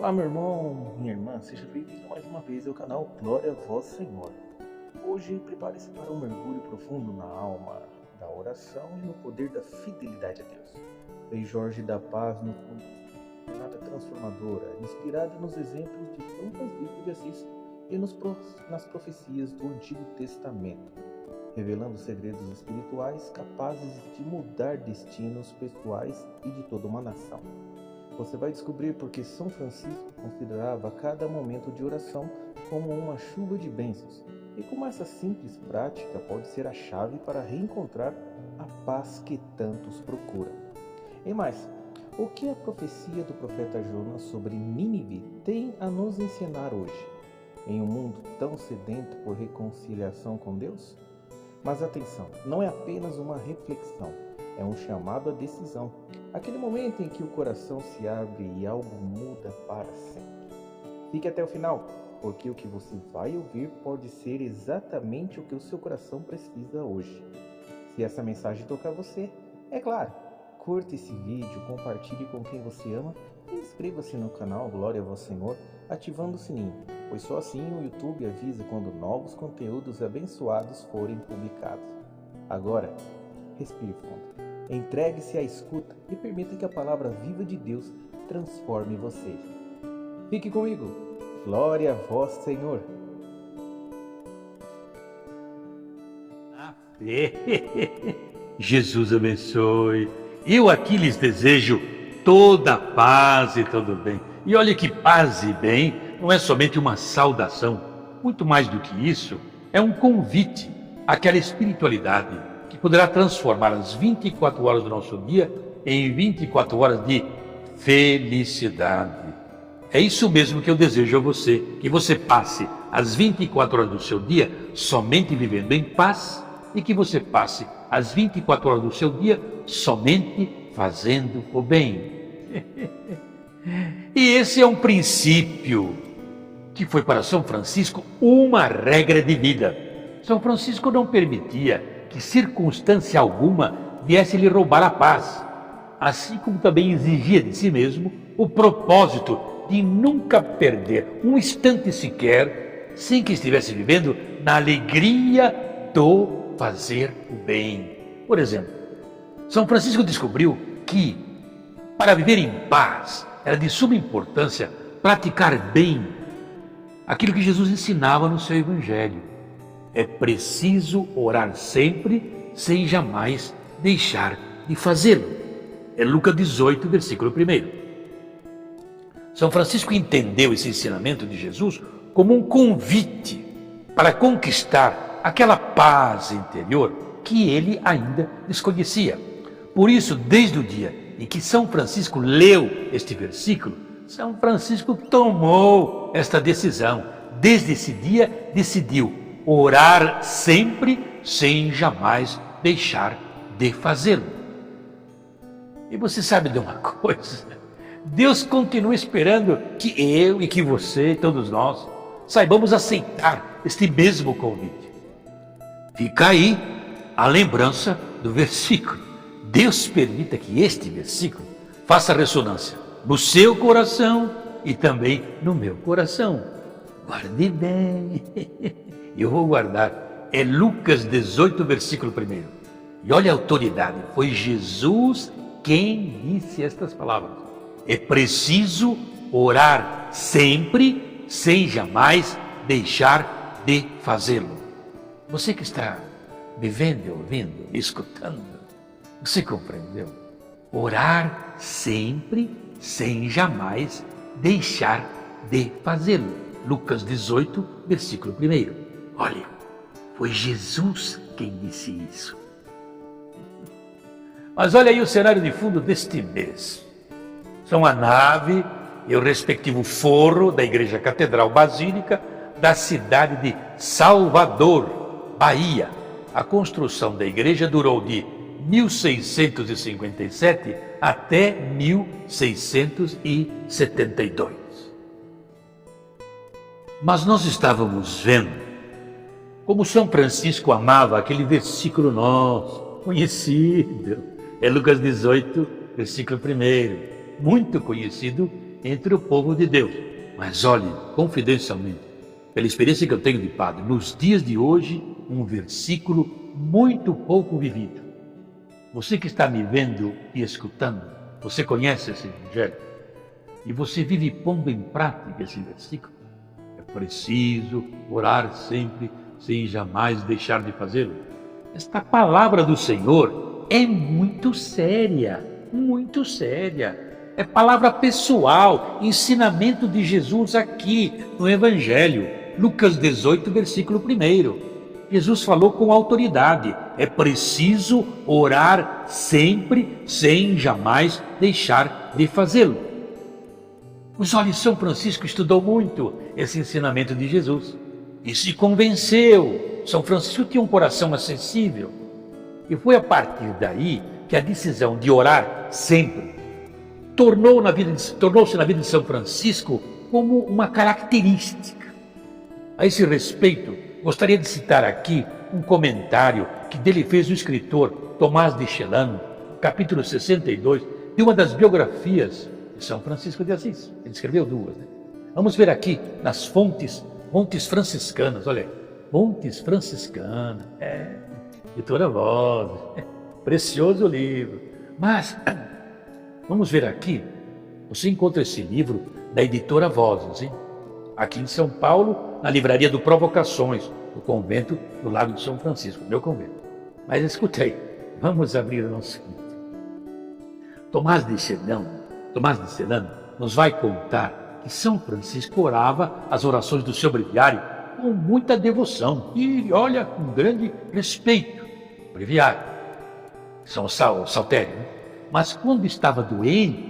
Olá, meu irmão, minha irmã, seja bem-vindo mais uma vez ao canal Glória a Vós, Senhor. Hoje, prepare-se para um mergulho profundo na alma da oração e no poder da fidelidade a Deus. Frei Jorge da Paz nos conta uma jornada transformadora, inspirada nos exemplos de São Francisco de Assis e nas profecias do Antigo Testamento, revelando segredos espirituais capazes de mudar destinos pessoais e de toda uma nação. Você vai descobrir porque São Francisco considerava cada momento de oração como uma chuva de bênçãos e como essa simples prática pode ser a chave para reencontrar a paz que tantos procuram. E mais, o que a profecia do profeta Jonas sobre Nínive tem a nos ensinar hoje, em um mundo tão sedento por reconciliação com Deus? Mas atenção, não é apenas uma reflexão, é um chamado à decisão. Aquele momento em que o coração se abre e algo muda para sempre. Fique até o final, porque o que você vai ouvir pode ser exatamente o que o seu coração precisa hoje. Se essa mensagem tocar você, é claro, curta esse vídeo, compartilhe com quem você ama e inscreva-se no canal Glória a Vós Senhor, ativando o sininho, pois só assim o YouTube avisa quando novos conteúdos abençoados forem publicados. Agora, respire fundo. Entregue-se à escuta e permita que a palavra viva de Deus transforme você. Fique comigo. Glória a vós, Senhor. Jesus abençoe. Eu aqui lhes desejo toda a paz e todo bem. E olha que paz e bem não é somente uma saudação. Muito mais do que isso, é um convite àquela espiritualidade que poderá transformar as 24 horas do nosso dia em 24 horas de felicidade. É isso mesmo que eu desejo a você, que você passe as 24 horas do seu dia somente vivendo em paz e que você passe as 24 horas do seu dia somente fazendo o bem. E esse é um princípio que foi para São Francisco uma regra de vida. São Francisco não permitia que circunstância alguma viesse lhe roubar a paz, assim como também exigia de si mesmo o propósito de nunca perder um instante sequer sem que estivesse vivendo na alegria do fazer o bem. Por exemplo, São Francisco descobriu que para viver em paz era de suma importância praticar bem aquilo que Jesus ensinava no seu Evangelho. É preciso orar sempre, sem jamais deixar de fazê-lo. É Lucas 18, versículo 1. São Francisco entendeu esse ensinamento de Jesus como um convite para conquistar aquela paz interior que ele ainda desconhecia. Por isso, desde o dia em que São Francisco leu este versículo, São Francisco tomou esta decisão. Desde esse dia, decidiu orar sempre, sem jamais deixar de fazê-lo. E você sabe de uma coisa? Deus continua esperando que eu e que você, todos nós, saibamos aceitar este mesmo convite. Fica aí a lembrança do versículo. Deus permita que este versículo faça ressonância no seu coração e também no meu coração. Guarde bem. Eu vou guardar. É Lucas 18, versículo 1. E olha a autoridade. Foi Jesus quem disse estas palavras. É preciso orar sempre, sem jamais deixar de fazê-lo. Você que está me vendo, ouvindo, me escutando, você compreendeu? Orar sempre, sem jamais deixar de fazê-lo. Lucas 18, versículo 1. Olha, foi Jesus quem disse isso. Mas olha aí o cenário de fundo deste mês. São a nave e o respectivo forro da Igreja Catedral Basílica da cidade de Salvador, Bahia. A construção da igreja durou de 1657 até 1672. Mas nós estávamos vendo como São Francisco amava aquele versículo nosso, conhecido. É Lucas 18, versículo 1. Muito conhecido entre o povo de Deus. Mas olhe, confidencialmente, pela experiência que eu tenho de padre, nos dias de hoje, um versículo muito pouco vivido. Você que está me vendo e escutando, você conhece esse evangelho? E você vive pondo em prática esse versículo? É preciso orar sempre, sem jamais deixar de fazê-lo. Esta palavra do Senhor é muito séria, muito séria. É palavra pessoal, ensinamento de Jesus aqui no Evangelho. Lucas 18, versículo 1. Jesus falou com autoridade. É preciso orar sempre, sem jamais deixar de fazê-lo. Mas olha, São Francisco estudou muito esse ensinamento de Jesus e se convenceu. São Francisco tinha um coração acessível. E foi a partir daí que a decisão de orar sempre tornou-se na vida de São Francisco como uma característica. A esse respeito, gostaria de citar aqui um comentário que dele fez o escritor Tomás de Celano, capítulo 62, de uma das biografias de São Francisco de Assis. Ele escreveu duas, né? Vamos ver aqui nas fontes franciscanas, olha aí, fontes franciscanas, editora Voz, precioso livro. Mas vamos ver aqui, você encontra esse livro da editora Vozes, hein? Aqui em São Paulo, na livraria do Provocações, do convento do Lago de São Francisco, meu convento. Mas escuta aí, vamos abrir o nosso livro. Tomás de Celano nos vai contar que São Francisco orava as orações do seu breviário com muita devoção e, olha, com grande respeito. Breviário, São Saltério, né? Mas quando estava doente,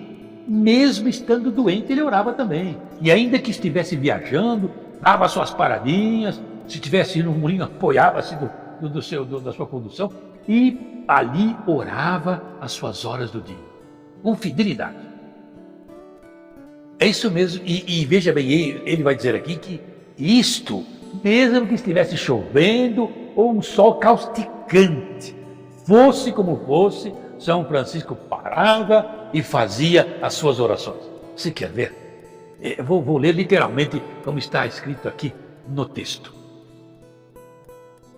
mesmo estando doente, ele orava também. E ainda que estivesse viajando, dava suas paradinhas, se tivesse indo no moinho, apoiava-se da sua condução e ali orava as suas horas do dia, com fidelidade. É isso mesmo, e veja bem, ele vai dizer aqui que isto, mesmo que estivesse chovendo ou um sol causticante, fosse como fosse, São Francisco parava e fazia as suas orações. Você quer ver? Eu vou ler literalmente como está escrito aqui no texto.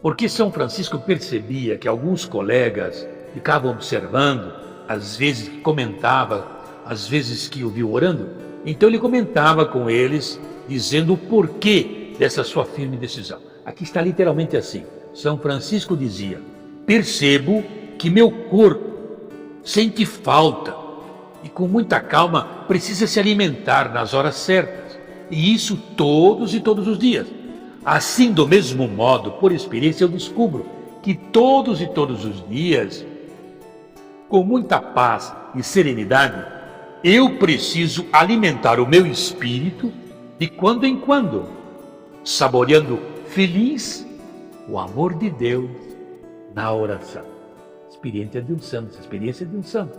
Porque São Francisco percebia que alguns colegas ficavam observando, às vezes que comentava, às vezes que o viu orando, então ele comentava com eles, dizendo o porquê dessa sua firme decisão. Aqui está literalmente assim. São Francisco dizia: percebo que meu corpo sente falta e com muita calma precisa se alimentar nas horas certas, e isso todos os dias. Assim, do mesmo modo, por experiência, eu descubro que todos os dias, com muita paz e serenidade, eu preciso alimentar o meu espírito de quando em quando, saboreando feliz o amor de Deus na oração. Experiência de um santo.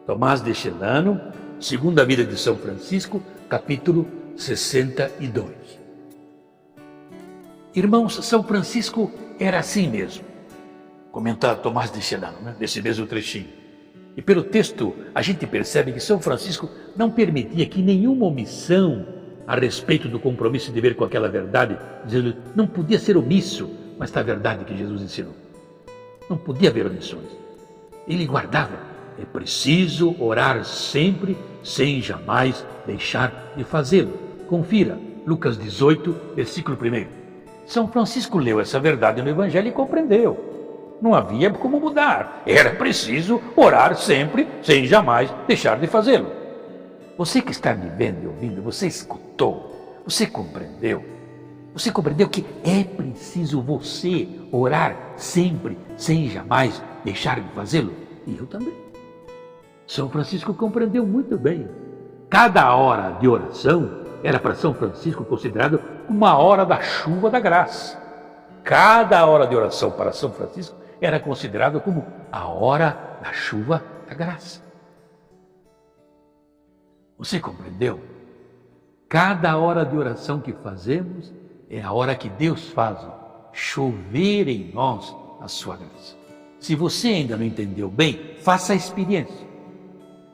Tomás de Celano, Segunda Vida de São Francisco, capítulo 62. Irmãos, São Francisco era assim mesmo. Comenta Tomás de Celano, né, desse mesmo trechinho. E pelo texto, a gente percebe que São Francisco não permitia que nenhuma omissão a respeito do compromisso e dever com aquela verdade, dizendo, não podia ser omisso, mas está a verdade que Jesus ensinou. Não podia haver omissões. Ele guardava. É preciso orar sempre, sem jamais deixar de fazê-lo. Confira, Lucas 18, versículo 1. São Francisco leu essa verdade no Evangelho e compreendeu. Não havia como mudar. Era preciso orar sempre, sem jamais deixar de fazê-lo. Você que está me vendo e ouvindo, você escutou, você compreendeu. Você compreendeu que é preciso você orar sempre, sem jamais deixar de fazê-lo? E eu também. São Francisco compreendeu muito bem. Cada hora de oração era para São Francisco considerado uma hora da chuva da graça. Cada hora de oração para São Francisco era considerado como a hora da chuva da graça. Você compreendeu? Cada hora de oração que fazemos é a hora que Deus faz chover em nós a sua graça. Se você ainda não entendeu bem, faça a experiência.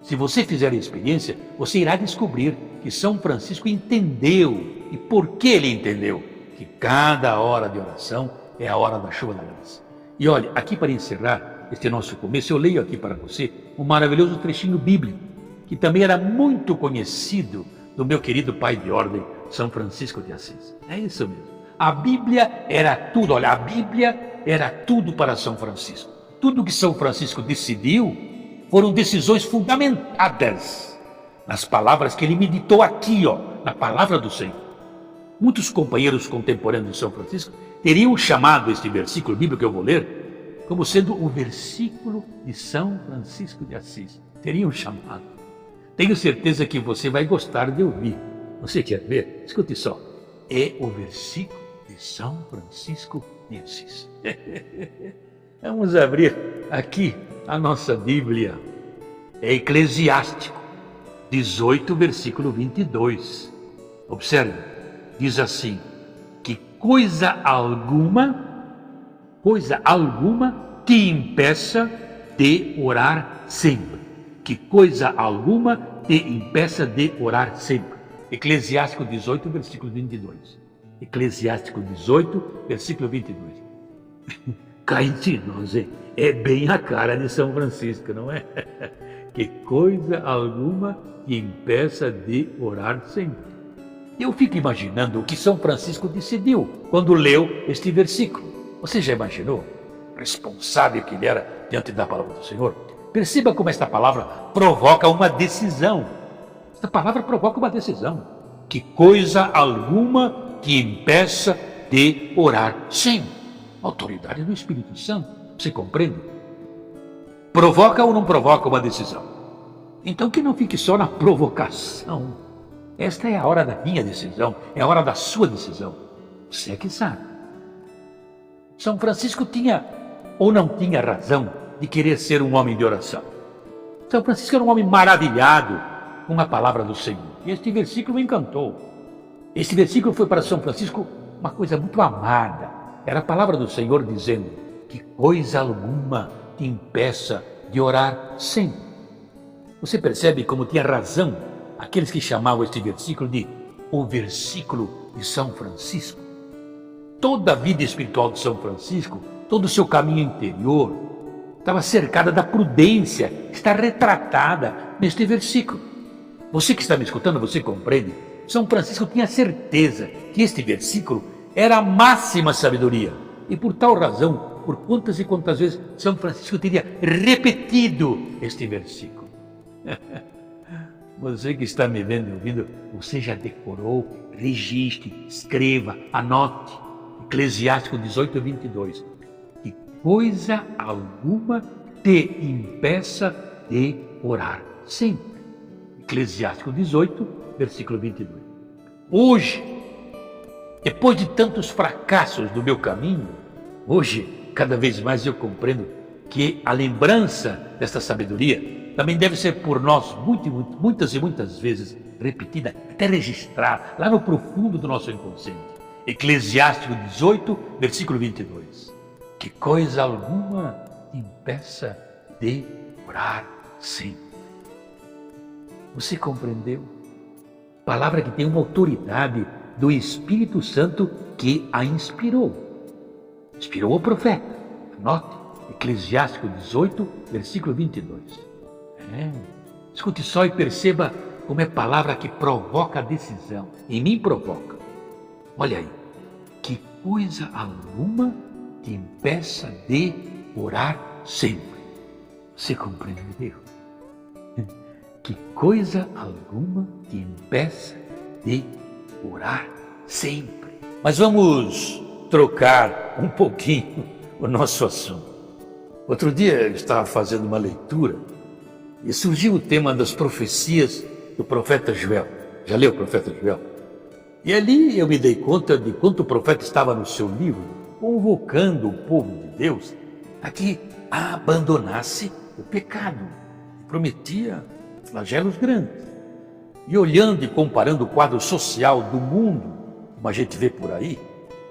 Se você fizer a experiência, você irá descobrir que São Francisco entendeu, e por que ele entendeu, que cada hora de oração é a hora da chuva da graça. E olha, aqui para encerrar este nosso começo, eu leio aqui para você um maravilhoso trechinho bíblico, que também era muito conhecido do meu querido pai de ordem, São Francisco de Assis. É isso mesmo. A Bíblia era tudo, olha, a Bíblia era tudo para São Francisco. Tudo que São Francisco decidiu foram decisões fundamentadas nas palavras que ele meditou aqui, na palavra do Senhor. Muitos companheiros contemporâneos de São Francisco teriam chamado este versículo bíblico que eu vou ler como sendo o versículo de São Francisco de Assis. Teriam chamado. Tenho certeza que você vai gostar de ouvir. Você quer ver? Escute só. É o versículo de São Francisco de Assis. Vamos abrir aqui a nossa Bíblia. É Eclesiástico 18, versículo 22. Observe, diz assim, que coisa alguma te impeça de orar sempre. Que coisa alguma te impeça de orar sempre. Eclesiástico 18, versículo 22. Eclesiástico 18, versículo 22. Cá entre nós, é bem a cara de São Francisco, não é? Que coisa alguma te impeça de orar sempre. Eu fico imaginando o que São Francisco decidiu quando leu este versículo. Você já imaginou? Responsável que ele era diante da palavra do Senhor. Perceba como esta palavra provoca uma decisão. Esta palavra provoca uma decisão. Que coisa alguma te impeça de orar sempre. Autoridade do Espírito Santo. Você compreende? Provoca ou não provoca uma decisão? Então que não fique só na provocação. Esta é a hora da minha decisão, é a hora da sua decisão. Você é que sabe. São Francisco tinha ou não tinha razão de querer ser um homem de oração. São Francisco era um homem maravilhado com a palavra do Senhor. E este versículo me encantou. Este versículo foi para São Francisco uma coisa muito amada. Era a palavra do Senhor dizendo que coisa alguma te impeça de orar sempre. Você percebe como tinha razão aqueles que chamavam este versículo de o versículo de São Francisco? Toda a vida espiritual de São Francisco, todo o seu caminho interior, estava cercada da prudência, está retratada neste versículo. Você que está me escutando, você compreende? São Francisco tinha certeza que este versículo era a máxima sabedoria. E por tal razão, por quantas e quantas vezes São Francisco teria repetido este versículo. Você que está me vendo e ouvindo, você já decorou, registre, escreva, anote. Eclesiástico 18, 22. Que coisa alguma te impeça de orar sempre. Eclesiástico 18, versículo 22. Hoje, depois de tantos fracassos do meu caminho, hoje, cada vez mais eu compreendo que a lembrança desta sabedoria também deve ser por nós muitas e muitas vezes repetida, até registrada lá no profundo do nosso inconsciente. Eclesiástico 18, versículo 22. Que coisa alguma te impeça de orar sempre. Você compreendeu? Palavra que tem uma autoridade do Espírito Santo que a inspirou. Inspirou o profeta. Note, Eclesiástico 18, versículo 22. Escute só e perceba como é palavra que provoca a decisão. Em mim provoca. Olha aí. Que coisa alguma te impeça de orar sempre. Você compreendeu? Que coisa alguma te impeça de orar sempre. Mas vamos trocar um pouquinho o nosso assunto. Outro dia eu estava fazendo uma leitura e surgiu o tema das profecias do profeta Joel. Já leu o profeta Joel? E ali eu me dei conta de quanto o profeta estava no seu livro convocando o povo de Deus a que abandonasse o pecado. Prometia flagelos grandes. E olhando e comparando o quadro social do mundo, como a gente vê por aí,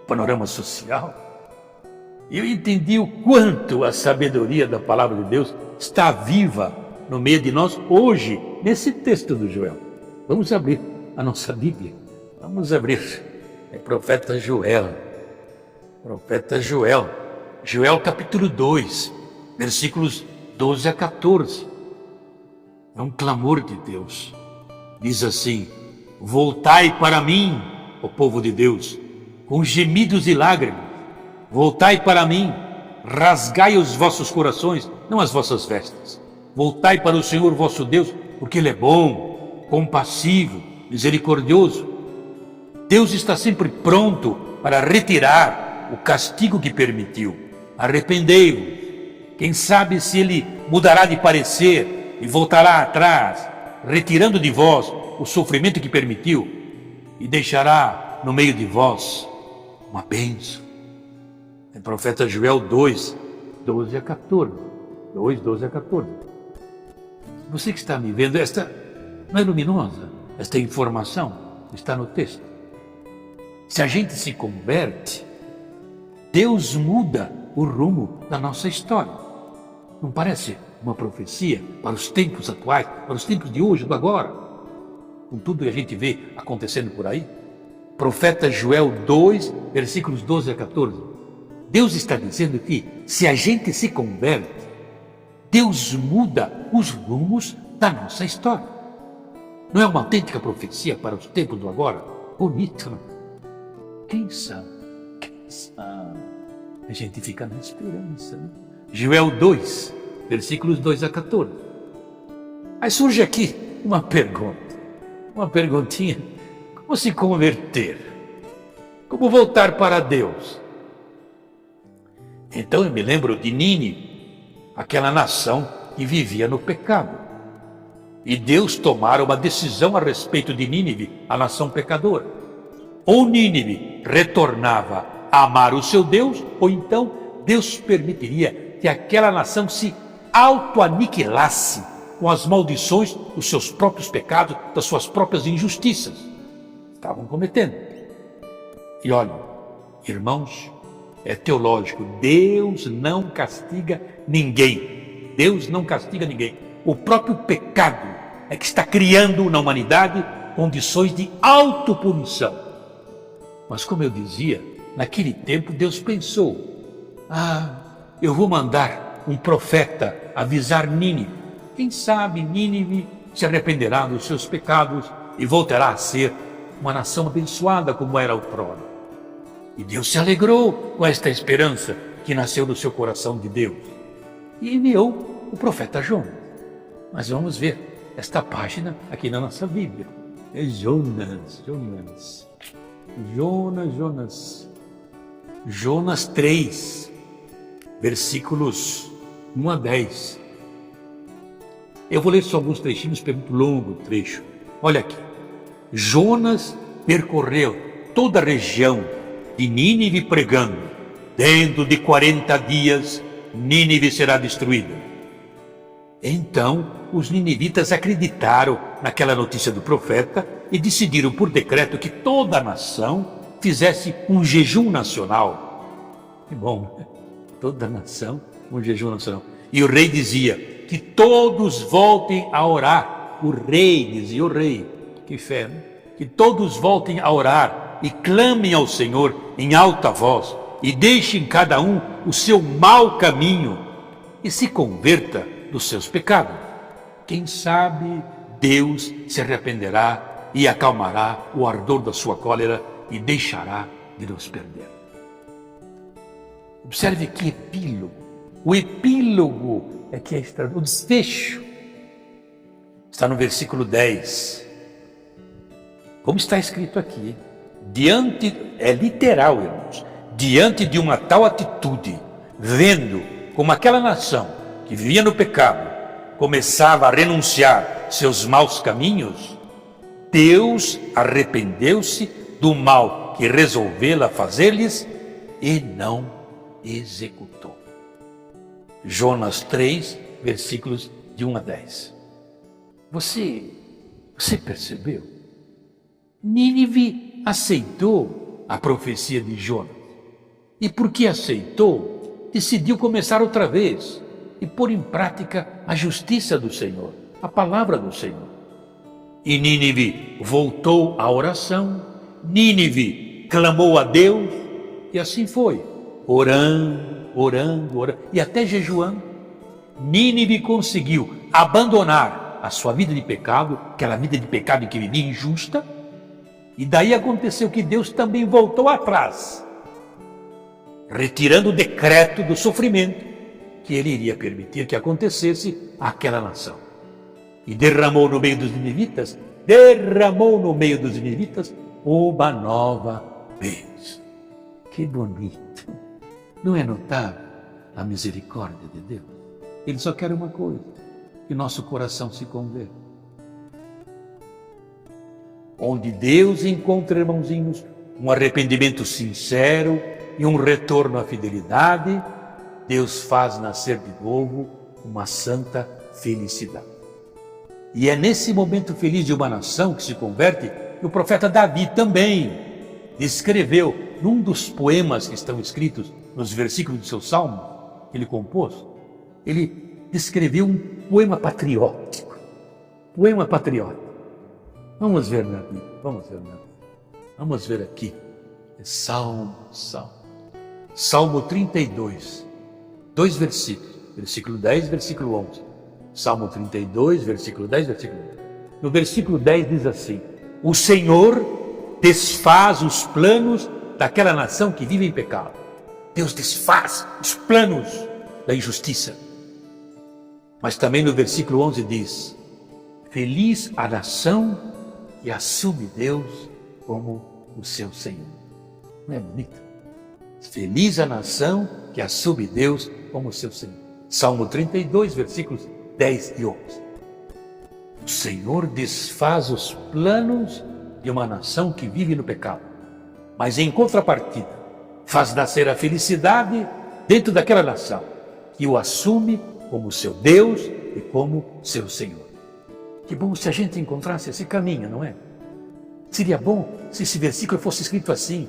o panorama social, eu entendi o quanto a sabedoria da palavra de Deus está viva no meio de nós hoje, nesse texto do Joel. Vamos abrir a nossa Bíblia. Vamos abrir. É profeta Joel. Profeta Joel. Joel capítulo 2, versículos 12 a 14. É um clamor de Deus. Diz assim: voltai para mim, ó povo de Deus, com gemidos e lágrimas. Voltai para mim, rasgai os vossos corações, não as vossas vestes. Voltai para o Senhor vosso Deus, porque Ele é bom, compassivo, misericordioso. Deus está sempre pronto para retirar o castigo que permitiu. Arrependei-vos. Quem sabe se Ele mudará de parecer e voltará atrás, retirando de vós o sofrimento que permitiu, e deixará no meio de vós uma bênção. É profeta Joel 2, 12 a 14. 2, 12 a 14. Você que está me vendo, esta não é luminosa? Esta informação está no texto. Se a gente se converte, Deus muda o rumo da nossa história. Não parece uma profecia para os tempos atuais, para os tempos de hoje, do agora? Com tudo que a gente vê acontecendo por aí? Profeta Joel 2, versículos 12 a 14. Deus está dizendo que se a gente se converte, Deus muda os rumos da nossa história. Não é uma autêntica profecia para os tempos do agora? Bonito, não? Quem sabe? Quem sabe? A gente fica na esperança, né? Joel 2, versículos 2 a 14. Aí surge aqui uma perguntinha. Como se converter? Como voltar para Deus? Então eu me lembro de Nínive, aquela nação que vivia no pecado. E Deus tomara uma decisão a respeito de Nínive, a nação pecadora. Ou Nínive retornava a amar o seu Deus, ou então Deus permitiria que aquela nação se auto-aniquilasse com as maldições dos seus próprios pecados, das suas próprias injustiças. Estavam cometendo. E olha, irmãos, é teológico, Deus não castiga ninguém. Deus não castiga ninguém. O próprio pecado é que está criando na humanidade condições de autopunição. Mas como eu dizia, naquele tempo Deus pensou: eu vou mandar um profeta avisar Nínive. Quem sabe Nínive se arrependerá dos seus pecados e voltará a ser uma nação abençoada como era outrora. E Deus se alegrou com esta esperança que nasceu do seu coração de Deus. E enviou o profeta Jonas. Mas vamos ver esta página aqui na nossa Bíblia. É Jonas. Jonas 3, versículos 1 a 10. Eu vou ler só alguns trechinhos, porque é muito longo o trecho. Olha aqui. Jonas percorreu toda a região de Nínive pregando: dentro de 40 dias Nínive será destruída. Então os ninivitas acreditaram naquela notícia do profeta e decidiram por decreto que toda a nação fizesse um jejum nacional. Que bom, toda a nação, um jejum nacional. E o rei dizia que todos voltem a orar. O rei dizia, o rei, que fé, né? Que todos voltem a orar e clamem ao Senhor em alta voz, e deixem cada um o seu mau caminho, e se converta dos seus pecados. Quem sabe Deus se arrependerá e acalmará o ardor da sua cólera e deixará de nos perder. Observe que epílogo. O epílogo é que é o desfecho. Está no versículo 10. Como está escrito aqui, é literal, irmãos, diante de uma tal atitude, vendo como aquela nação que vivia no pecado começava a renunciar seus maus caminhos, Deus arrependeu-se do mal que resolvera fazer-lhes e não executou. Jonas 3, versículos de 1 a 10. Você percebeu? Nínive aceitou a profecia de Jonas. E porque aceitou, decidiu começar outra vez. e pôr em prática a justiça do Senhor, a palavra do Senhor. E Nínive voltou à oração, Nínive clamou a Deus, e assim foi, orando, e até jejuando. Nínive conseguiu abandonar a sua vida de pecado, aquela vida de pecado em que vivia injusta, e daí aconteceu que Deus também voltou atrás, retirando o decreto do sofrimento que ele iria permitir que acontecesse àquela nação. E derramou no meio dos ninivitas uma nova bênção. Que bonito! Não é notável a misericórdia de Deus? Ele só quer uma coisa, que nosso coração se converta. Onde Deus encontra, irmãozinhos, um arrependimento sincero e um retorno à fidelidade, Deus faz nascer de novo uma santa felicidade. E é nesse momento feliz de uma nação que se converte que o profeta Davi também descreveu, num dos poemas que estão escritos nos versículos do seu salmo, que ele compôs, ele descreveu um poema patriótico. Vamos ver na Bíblia, vamos ver aqui. É Salmo 32, 2 versículos, versículo 10, versículo 11. Salmo 32, versículo 10, versículo 11. No versículo 10 diz assim: o Senhor desfaz os planos daquela nação que vive em pecado. Deus desfaz os planos da injustiça. Mas também no versículo 11 diz: feliz a nação que assume Deus como o seu Senhor. Não é bonito? Feliz a nação que assume Deus como o seu Senhor. Salmo 32, versículos 10 e 11. O Senhor desfaz os planos de uma nação que vive no pecado, mas em contrapartida faz nascer a felicidade dentro daquela nação que o assume como seu Deus e como seu Senhor. Que bom se a gente encontrasse esse caminho, não é? Seria bom se esse versículo fosse escrito assim: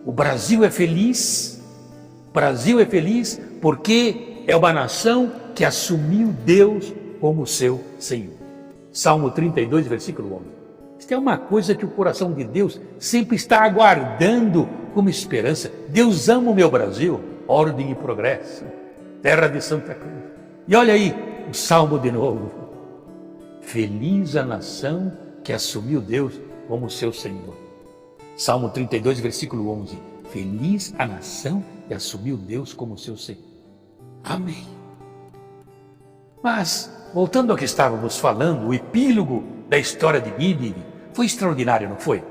o Brasil é feliz porque é uma nação que assumiu Deus como seu Senhor. Salmo 32, versículo 11. Isto é uma coisa que o coração de Deus sempre está aguardando como esperança. Deus ama o meu Brasil, ordem e progresso, terra de Santa Cruz. E olha aí o Salmo de novo: feliz a nação que assumiu Deus como seu Senhor. Salmo 32, versículo 11. Feliz a nação que assumiu Deus como seu Senhor. Amém. Mas, voltando ao que estávamos falando, o epílogo da história de Nínive foi extraordinário, não foi?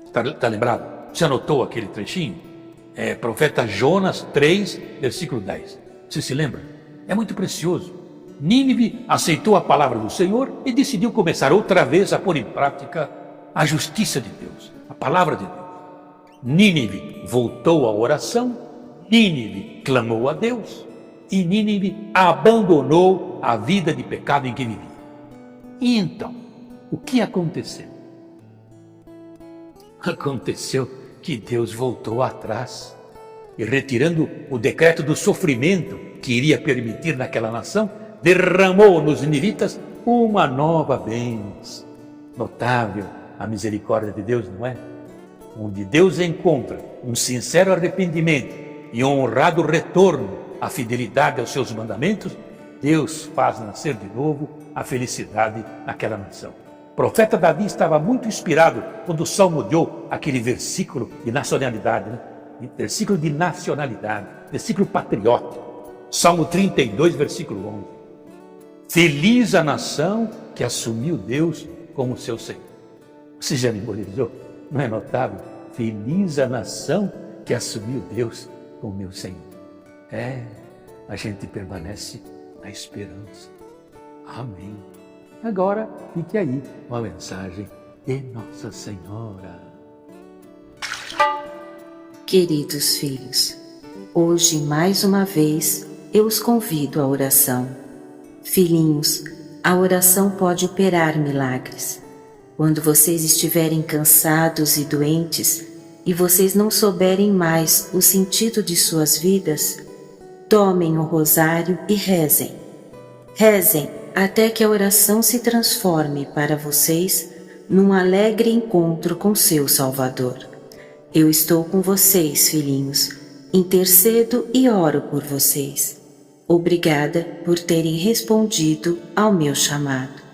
Está lembrado? Você anotou aquele trechinho? É profeta Jonas 3, versículo 10. Você se lembra? É muito precioso. Nínive aceitou a palavra do Senhor e decidiu começar outra vez a pôr em prática a justiça de Deus, a palavra de Deus. Nínive voltou à oração, Nínive clamou a Deus e Nínive abandonou a vida de pecado em que vivia. E então, o que aconteceu? Aconteceu que Deus voltou atrás e, retirando o decreto do sofrimento que iria permitir naquela nação, derramou nos ninivitas uma nova bênção. Notável a misericórdia de Deus, não é? Onde Deus encontra um sincero arrependimento e um honrado retorno à fidelidade aos seus mandamentos, Deus faz nascer de novo a felicidade naquela nação. O profeta Davi estava muito inspirado quando salmodiou aquele versículo de nacionalidade, né? Versículo de nacionalidade, versículo patriótico. Salmo 32, versículo 11. Feliz a nação que assumiu Deus como seu Senhor. Você já memorizou? Não é notável? Feliz a nação que assumiu Deus como meu Senhor. A gente permanece na esperança. Amém. Agora, fique aí com a mensagem de Nossa Senhora. Queridos filhos, hoje mais uma vez eu os convido à oração. Filhinhos, a oração pode operar milagres. Quando vocês estiverem cansados e doentes e vocês não souberem mais o sentido de suas vidas, Tomem o rosário e rezem. Rezem até que a oração se transforme para vocês num alegre encontro com seu Salvador. Eu estou com vocês, filhinhos. Intercedo e oro por vocês. Obrigada por terem respondido ao meu chamado.